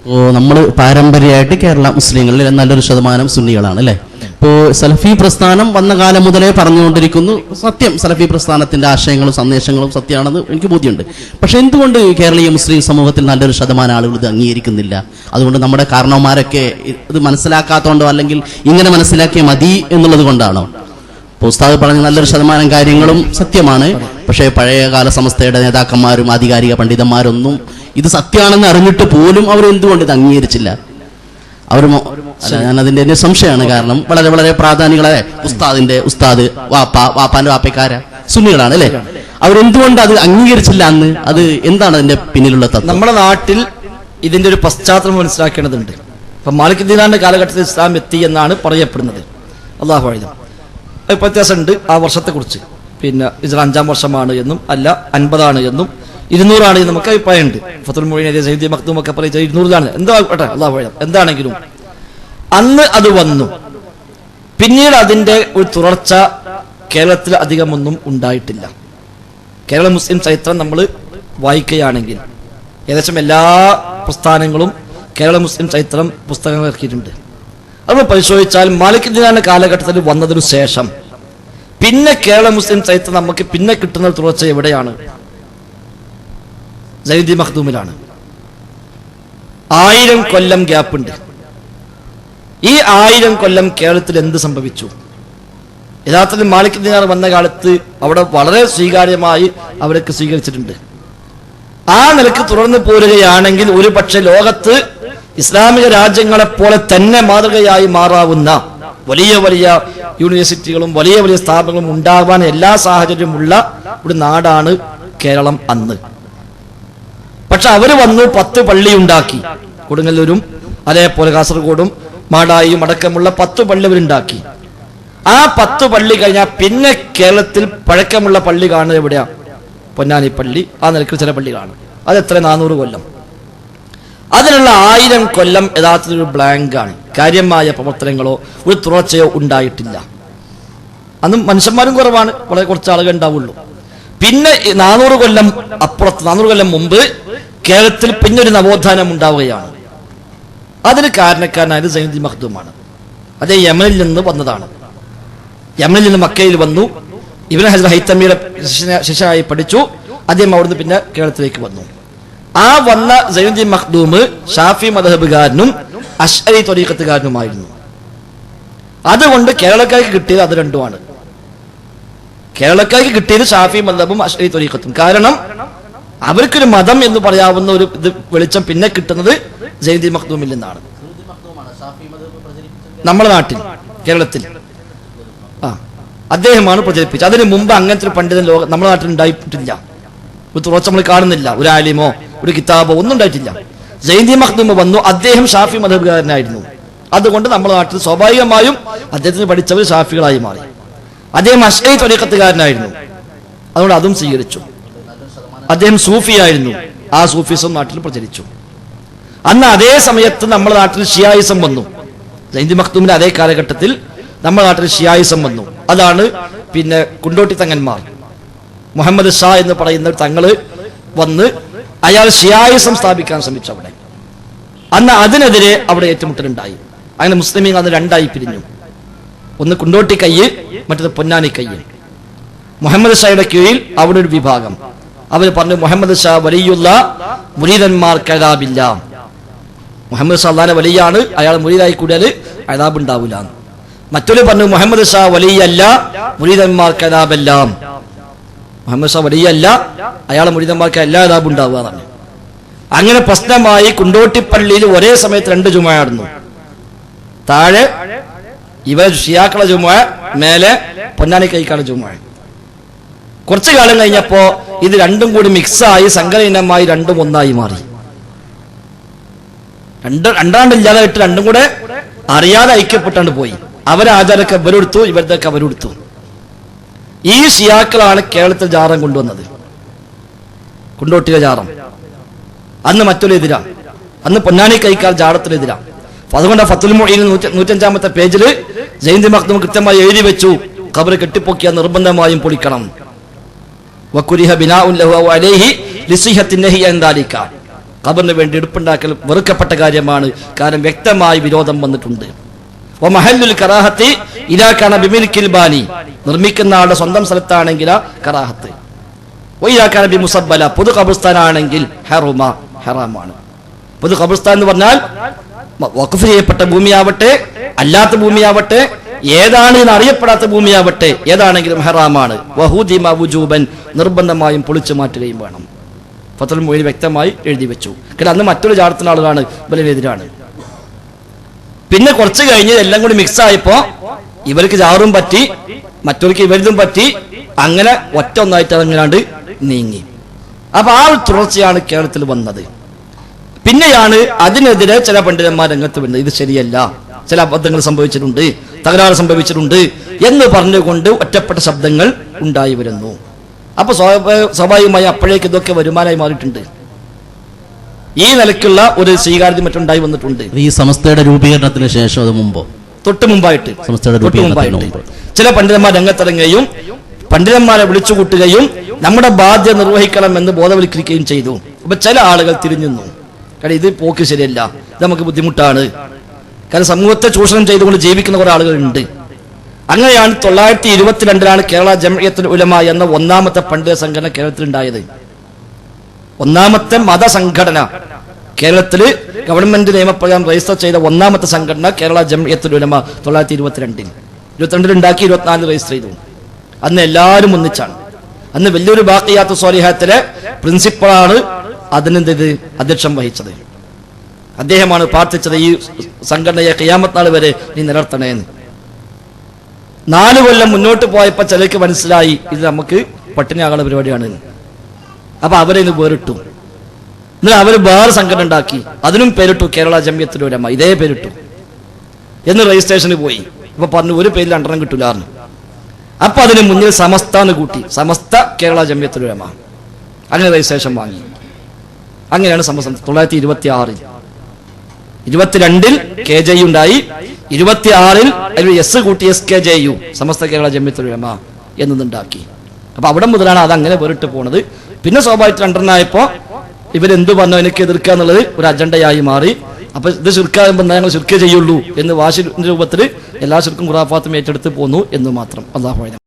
നമ്മൾ പാരമ്പര്യമായിട്ട് കേരള മുസ്ലിങ്ങളിൽ നല്ലൊരു ശതമാനം സുന്നികളാണ് അല്ലേ. ഇപ്പോൾ സലഫി പ്രസ്ഥാനം വന്ന കാലം മുതലേ പറഞ്ഞുകൊണ്ടിരിക്കുന്നു, സത്യം സലഫി പ്രസ്ഥാനത്തിന്റെ ആശയങ്ങളും സന്ദേശങ്ങളും സത്യമാണെന്ന് എനിക്ക് ബോധ്യമുണ്ട്. പക്ഷെ എന്തുകൊണ്ട് കേരളീയ മുസ്ലിം സമൂഹത്തിൽ നല്ലൊരു ശതമാനം ആളുകൾ ഇത് അംഗീകരിക്കുന്നില്ല? അതുകൊണ്ട് നമ്മുടെ കാരണവന്മാരൊക്കെ ഇത് മനസ്സിലാക്കാത്തതുകൊണ്ടോ അല്ലെങ്കിൽ ഇങ്ങനെ മനസ്സിലാക്കിയ മതി എന്നുള്ളത് കൊണ്ടാണോ? ഉസ്താദ് പറഞ്ഞ നല്ലൊരു ശതമാനം കാര്യങ്ങളും സത്യമാണ്. പക്ഷേ പഴയകാല സമസ്തയുടെ നേതാക്കന്മാരും ആധികാരിക പണ്ഡിതന്മാരൊന്നും ഇത് സത്യമാണെന്ന് അറിഞ്ഞിട്ട് പോലും അവർ എന്തുകൊണ്ട് ഇത് അംഗീകരിച്ചില്ല? ഞാനതിന്റെ എന്നെ സംശയമാണ്. കാരണം വളരെ വളരെ പ്രാധാന്യങ്ങളെ ഉസ്താദ് വാപ്പാന്റെ വാപ്പക്കാര സുന്നികളാണ് അല്ലെ. അവരെന്തുകൊണ്ട് അത് അംഗീകരിച്ചില്ല അന്ന്? അത് എന്താണ് അതിന്റെ പിന്നിലുള്ള തത്വം? നമ്മുടെ നാട്ടിൽ ഇതിന്റെ ഒരു പശ്ചാത്തലം മനസ്സിലാക്കേണ്ടതുണ്ട്. ഇപ്പൊ മാലിക് ദീനാന്റെ കാലഘട്ടത്തിൽ ഇസ്ലാം എത്തി എന്നാണ് പറയപ്പെടുന്നത്. അള്ളാഹു ആലം. വ്യത്യാസമുണ്ട് ആ വർഷത്തെ കുറിച്ച്. പിന്നെ ഇസ്ലാം 5-ാം വർഷമാണ് എന്നും അല്ല 50 എന്നും 200 എന്ന് നമുക്ക് അഭിപ്രായമുണ്ട്. ഫത്തുൽ മുഈൻ സയ്യിദി മഖ്ദൂം ഒക്കെ പറയുന്നത് 200 എന്താ അള്ളാഹു ആലം. എന്താണെങ്കിലും അന്ന് അത് വന്നു. പിന്നീട് അതിന്റെ ഒരു തുടർച്ച കേരളത്തിൽ അധികമൊന്നും ഉണ്ടായിട്ടില്ല. കേരള മുസ്ലിം ചരിത്രം നമ്മൾ വായിക്കുകയാണെങ്കിൽ ഏകദേശം എല്ലാ പ്രസ്ഥാനങ്ങളും കേരള മുസ്ലിം ചരിത്രം പുസ്തകങ്ങൾ ഇറക്കിയിട്ടുണ്ട്. അത് പരിശോധിച്ചാൽ മാലിക് ദീനാന്റെ കാലഘട്ടത്തിൽ വന്നതിനു ശേഷം പിന്നെ കേരള മുസ്ലിം ചരിത്രം നമുക്ക് പിന്നെ കിട്ടുന്ന തുടർച്ച എവിടെയാണ്? സയ്യിദി മഖ്ദൂമിലാണ്. 1000 കൊല്ലം ഗ്യാപ്പുണ്ട്. ഈ 1000 കൊല്ലം കേരളത്തിൽ എന്ത് സംഭവിച്ചു? യഥാർത്ഥത്തിൽ മാലിക് ദീനാർ വന്ന കാലത്ത് അവിടെ വളരെ സ്വീകാര്യമായി അവരൊക്കെ സ്വീകരിച്ചിട്ടുണ്ട്. ആ നിലക്ക് തുടർന്ന് പോരുകയാണെങ്കിൽ ഒരു പക്ഷേ ലോകത്ത് ഇസ്ലാമിക രാജ്യങ്ങളെപ്പോലെ തന്നെ മാതൃകയായി മാറാവുന്ന വലിയ വലിയ യൂണിവേഴ്സിറ്റികളും വലിയ വലിയ സ്ഥാപനങ്ങളും ഉണ്ടാവാൻ എല്ലാ സാഹചര്യമുള്ള ഒരു നാടാണ് കേരളം അന്ന്. പക്ഷെ അവര് വന്നു 10 പള്ളി ഉണ്ടാക്കി. കൊടുങ്ങല്ലൂരും അതേപോലെ കാസർഗോഡും മാടായിയും അടക്കമുള്ള 10 പള്ളി അവരുണ്ടാക്കി. ആ 10 പള്ളി കഴിഞ്ഞാൽ പിന്നെ കേരളത്തിൽ പഴക്കമുള്ള പള്ളി കാണുന്നത് എവിടെയാ? പൊന്നാനി പള്ളി. ആ നിലയ്ക്ക് ചില പള്ളി കാണും. അതെത്ര 400 കൊല്ലം. അതിനുള്ള 1000 കൊല്ലം യഥാർത്ഥത്തിൽ ഒരു ബ്ലാങ്ക് ആണ്. കാര്യമായ പ്രവർത്തനങ്ങളോ ഒരു തുടർച്ചയോ ഉണ്ടായിട്ടില്ല. അന്ന് മനുഷ്യന്മാരും കുറവാണ്, വളരെ കുറച്ച് ആളുകൾ ഉണ്ടാവുള്ളൂ. പിന്നെ 400 കൊല്ലം അപ്പുറത്ത് 400 കൊല്ലം മുമ്പ് കേരളത്തിൽ പിന്നെ ഒരു നവോത്ഥാനം ഉണ്ടാവുകയാണ്. അതിന് കാരണക്കാരനായത് സയ്യിദി മഖ്ദൂമാണ്. അത് യമനിൽ നിന്ന് വന്നതാണ്. യമനിൽ നിന്ന് മക്കയിൽ വന്നു. ഇബ്നു ഹജർ ഹൈതമിയുടെ ശിഷ്യനായി പഠിച്ചു. അദ്ദേഹം അവിടുന്ന് പിന്നെ കേരളത്തിലേക്ക് വന്നു. ആ വന്ന സയ്യിദി മഖ്ദൂം ഷാഫി മദ്ഹബുകാരനും അശ്അരി ത്വരീഖത്തുകാരനുമായിരുന്നു. അതുകൊണ്ട് കേരളക്കാർക്ക് കിട്ടിയത് അത് രണ്ടുമാണ്. കേരളക്കാർക്ക് കിട്ടിയത് ഷാഫി മദ്ഹബും അശ്അരി ത്വരീഖത്തും. കാരണം അവർക്കൊരു മതം എന്ന് പറയാവുന്ന ഒരു ഇത് വെളിച്ചം പിന്നെ കിട്ടുന്നത് സയ്യിദി മഖ്ദൂമിൽ നിന്നാണ്. നമ്മുടെ നാട്ടിൽ കേരളത്തിൽ അദ്ദേഹമാണ് പ്രചരിപ്പിച്ചത്. അതിനു മുമ്പ് അങ്ങനത്തെ ഒരു പണ്ഡിതൻ നമ്മുടെ നാട്ടിൽ ഉണ്ടായിട്ടില്ല. ഒരു തുടർച്ച നമ്മൾ കാണുന്നില്ല. ഒരു ആലിമോ ഒരു കിതാബോ ഒന്നും ഉണ്ടായിട്ടില്ല. സയ്യിദി മഖ്ദൂം വന്നു. അദ്ദേഹം ഷാഫി മദ്ഹബുകാരനായിരുന്നു. അതുകൊണ്ട് നമ്മുടെ നാട്ടിൽ സ്വാഭാവികമായും അദ്ദേഹത്തിന് പഠിച്ചവർ ഷാഫികളായി മാറി. അദ്ദേഹം അശ്അരി ത്വരീഖത്തുകാരനായിരുന്നു. അതുകൊണ്ട് അതും സ്വീകരിച്ചു. അദ്ദേഹം സൂഫിയായിരുന്നു. ആ സൂഫിസം നാട്ടിൽ പ്രചരിച്ചു. അന്ന് അതേ സമയത്ത് നമ്മുടെ നാട്ടിൽ ഷിയായിസം വന്നു. സയ്യിദി മഖ്ദൂമിന്റെ അതേ കാലഘട്ടത്തിൽ നമ്മുടെ നാട്ടിൽ ഷിയായിസം വന്നു. അതാണ് പിന്നെ കുണ്ടോട്ടി തങ്ങന്മാർ, മുഹമ്മദ് ഷാ എന്ന് പറയുന്ന തങ്ങള് വന്ന് അയാൾ ഷിയായിസം സ്ഥാപിക്കാൻ ശ്രമിച്ചു അവിടെ. അന്ന് അതിനെതിരെ അവിടെ ഏറ്റുമുട്ടലുണ്ടായി. അങ്ങനെ മുസ്ലിമീങ്ങൾ അന്ന് രണ്ടായി പിരിഞ്ഞു. ഒന്ന് കുണ്ടോട്ടി കയ്യ്, മറ്റത് പൊന്നാനി കയ്യ്. മുഹമ്മദ് ഷായുടെ കീഴിൽ അവിടെ ഒരു വിഭാഗം. അവർ പറഞ്ഞു മുഹമ്മദ് ഷാ വലിയുള്ള മുരീദന്മാർക്ക് അദാബില്ല. മുഹമ്മദ് ഷാ അല്ലാഹുവിന്റെ വലിയാണ്, അയാൾ മുരീദായി കൂടിയാൽ അദാബ് ഉണ്ടാവില്ല. മറ്റൊരു പറഞ്ഞു മുഹമ്മദ് ഷാ വലിയല്ല, മുരീദന്മാർക്ക് അദാബല്ല. മുഹമ്മദ് ഷാ വലിയല്ല, അയാളെ മുരീദന്മാർക്ക് എല്ലാ അദാബും ഉണ്ടാവുക എന്നാണ്. അങ്ങനെ പ്രശ്നമായി കുണ്ടോട്ടിപ്പള്ളിയിൽ ഒരേ സമയത്ത് 2 ജുമുഅ നടന്നു. താഴെ ഇവർ ഷിയാക്കളെ ജുമുഅ, മേലെ പൊന്നാനി കൈക്കാളെ ജുമുഅ. കുറച്ചു കാലം കഴിഞ്ഞപ്പോ ഇത് രണ്ടും കൂടി മിക്സായി സങ്കലനമായി രണ്ടും ഒന്നായി മാറി. രണ്ടാണ്ടില്ലാതായിട്ട് രണ്ടും കൂടെ അറിയാതെ ഐക്യപ്പെട്ടാണ്ട് പോയി. അവരെ ആചാരമൊക്കെ അവരെടുത്തു, ഇവരുടെയൊക്കെ അവരെടുത്തു. ഈ ഷിയാക്കളാണ് കേരളത്തിൽ ജാറം കൊണ്ടുവന്നത്. കുണ്ടോട്ടിലെ ജാറം അന്ന് മറ്റൊരു എതിരാ. അന്ന് പൊന്നാനി കൈക്കാൽ ജാറത്തിനെതിരാ. അതുകൊണ്ട് ഫത്തുൽ മുഈൻ 105-ാമത്തെ പേജിൽ സയ്യിദി മഖ്ദൂം കൃത്യമായി എഴുതി വെച്ചു, ഖബർ കെട്ടിപ്പൊക്കിയാൽ നിർബന്ധമായും പൊളിക്കണം. വകുരിഹ ബിനാഉൻ ലഹു അലൈഹി ലിസിഹത്തിൻ നഹി അൻ ദാലിക. ഖബറിന് വേണ്ടി എടുപ്പുണ്ടാക്കൽ വെറുക്കപ്പെട്ട കാര്യമാണ്. കാരണം വ്യക്തമായി വിരോധം വന്നിട്ടുണ്ട്. വമഹല്ലുൽ കറാഹത്തി ഇദാ കാന ബിമിൽകിൽ ബാനി, നിർമ്മിക്കുന്ന ആളുടെ സ്വന്തം സ്ഥലത്താണെങ്കിൽ കറാഹത്ത്. വഇദാ കാന ബിമുസബ്ബല, പൊതു ഖബർസ്ഥാനാണെങ്കിൽ ഹറുമ, ഹറാമാണ്. പൊതു ഖബർസ്ഥാൻ എന്ന് പറഞ്ഞാൽ വഖഫ് ചെയ്യപ്പെട്ട ഭൂമിയാവട്ടെ അല്ലാത്ത ഭൂമിയാവട്ടെ ഏതാണ് എന്ന് അറിയപ്പെടാത്ത ഭൂമിയാവട്ടെ ഏതാണെങ്കിലും ഹറാമാണ്. വഹുദിമ വുജൂബൻ, നിർബന്ധമായും പൊളിച്ചു മാറ്റുകയും വേണം. ഫത്വൽ മൊയ്നി വ്യക്തമായി എഴുതി വെച്ചു. കാരണം അന്ന് മറ്റൊരു ജാടത്തുള്ള ആളുകളാണ്, ഇവരെതിരാണ്. പിന്നെ കുറച്ച് കഴിഞ്ഞ് എല്ലാം കൂടി മിക്സ് ആയപ്പോ ഇവർക്ക് ജാറും പറ്റി, മറ്റവർക്ക് ഇവരിതും പറ്റി, അങ്ങനെ ഒറ്റ ഒന്നായിട്ട് അതങ്ങനാണ്ട് നീങ്ങി. അപ്പൊ ആ ഒരു തുടർച്ചയാണ് കേരളത്തിൽ വന്നത്. പിന്നെയാണ് അതിനെതിരെ ചില പണ്ഡിതന്മാർ രംഗത്ത് വരുന്നത്. ഇത് ശരിയല്ല, ചില അബദ്ധങ്ങൾ സംഭവിച്ചിട്ടുണ്ട്, തകരാറ് സംഭവിച്ചിട്ടുണ്ട് എന്ന് പറഞ്ഞുകൊണ്ട് ഒറ്റപ്പെട്ട ശബ്ദങ്ങൾ ഉണ്ടായി വരുന്നു. അപ്പൊ സ്വാഭാവികമായി അപ്പോഴേക്ക് ഇതൊക്കെ വരുമാനമായി മാറിയിട്ടുണ്ട്. ഈ നിലയ്ക്കുള്ള ഒരു സ്വീകാര്യത മറ്റുണ്ടായി വന്നിട്ടുണ്ട്. ഈ സമസ്തയുടെ രൂപീകരണത്തിന് ശേഷം അത് മുമ്പോ തൊട്ട് മുമ്പായിട്ട് മുമ്പ് ചില പണ്ഡിതന്മാർ രംഗത്തിറങ്ങുകയും പണ്ഡിതന്മാരെ വിളിച്ചുകൂട്ടുകയും നമ്മുടെ ബാധ്യത നിർവഹിക്കണം എന്ന് ബോധവൽക്കരിക്കുകയും ചെയ്തു. അപ്പൊ ചില ആളുകൾ തിരിഞ്ഞു. കാരണം ഇത് പോക്ക് ശരിയല്ല, ഇത് നമുക്ക് ബുദ്ധിമുട്ടാണ്. കാരണം സമൂഹത്തെ ചൂഷണം ചെയ്തുകൊണ്ട് ജീവിക്കുന്ന കുറെ ആളുകളുണ്ട്. അങ്ങനെയാണ് 1922 കേരള ജംഇയ്യത്തുൽ ഉലമ എന്ന ഒന്നാമത്തെ പണ്ഡിത സംഘടന കേരളത്തിലുണ്ടായത്. ഒന്നാമത്തെ മതസംഘടന കേരളത്തിൽ ഗവൺമെന്റ് നിയമപ്രകാരം രജിസ്റ്റർ ചെയ്ത ഒന്നാമത്തെ സംഘടന കേരള ജംഇയ്യത്തുൽ ഉലമ 1922 ഉണ്ടാക്കി, 24 രജിസ്റ്റർ ചെയ്തു. അന്ന് എല്ലാവരും ഒന്നിച്ചാണ്. അന്ന് വലിയൊരു ബാഖിയാത്തു സ്വാലിഹാത്തിലെ പ്രിൻസിപ്പളാണ് അതിനെന്ത് അധ്യക്ഷം വഹിച്ചത്. അദ്ദേഹമാണ് പ്രാർത്ഥിച്ചത് ഈ സംഘടനയെ ഖിയാമത്ത് നാൾ വരെ നീ നിലനിർത്തണേന്ന്. 4 കൊല്ലം മുന്നോട്ട് പോയപ്പോ ചിലർക്ക് മനസ്സിലായി ഇത് നമുക്ക് പട്ടിണിയാകുന്ന പരിപാടിയാണ്. അപ്പൊ അവരെ ഇന്ന് വേറിട്ടു. എന്നിട്ട് അവര് വേറെ സംഘടന ഉണ്ടാക്കി, അതിനും പേരിട്ടു കേരള ജംഇയ്യത്തുൽ ഉലമ, ഇതേ പേരിട്ടു. എന്ന് രജിസ്ട്രേഷന് പോയി. ഇപ്പൊ പറഞ്ഞു ഒരു പേരിൽ 2 കിട്ടൂലായിരുന്നു. അപ്പൊ അതിന് മുന്നിൽ സമസ്താന്ന് കൂട്ടി, സമസ്ത കേരള ജംഇയ്യത്തുൽ ഉലമ, അങ്ങനെ രജിസ്ട്രേഷൻ വാങ്ങി. അങ്ങനെയാണ് സമസ്ത 1926. 22 KJU ഉണ്ടായി, 26 എസ് കൂട്ടി SKJU, സമസ്ത കേരള ജംഇയ്യത്തുൽ ഉലമ എന്നുണ്ടാക്കി. അപ്പൊ അവിടെ മുതലാണ് അത് അങ്ങനെ വേറിട്ട് പോണത്. പിന്നെ സ്വാഭാവികമായിട്ട് 2 ആയപ്പോ ഇവരെന്തു പറഞ്ഞു എനിക്ക് എതിർക്കുക എന്നുള്ളത് ഒരു അജണ്ടയായി മാറി. അപ്പൊ ഇത് ശിർക്കാകുമ്പോൾ ഞങ്ങൾ ശിർക്ക് ചെയ്യുള്ളൂ എന്ന് വാശി രൂപത്തിൽ എല്ലാ ശിർക്കും ഖുറാഫാത്തും ഏറ്റെടുത്ത് പോന്നു എന്ന് മാത്രം. അല്ലാഹു അഅലം.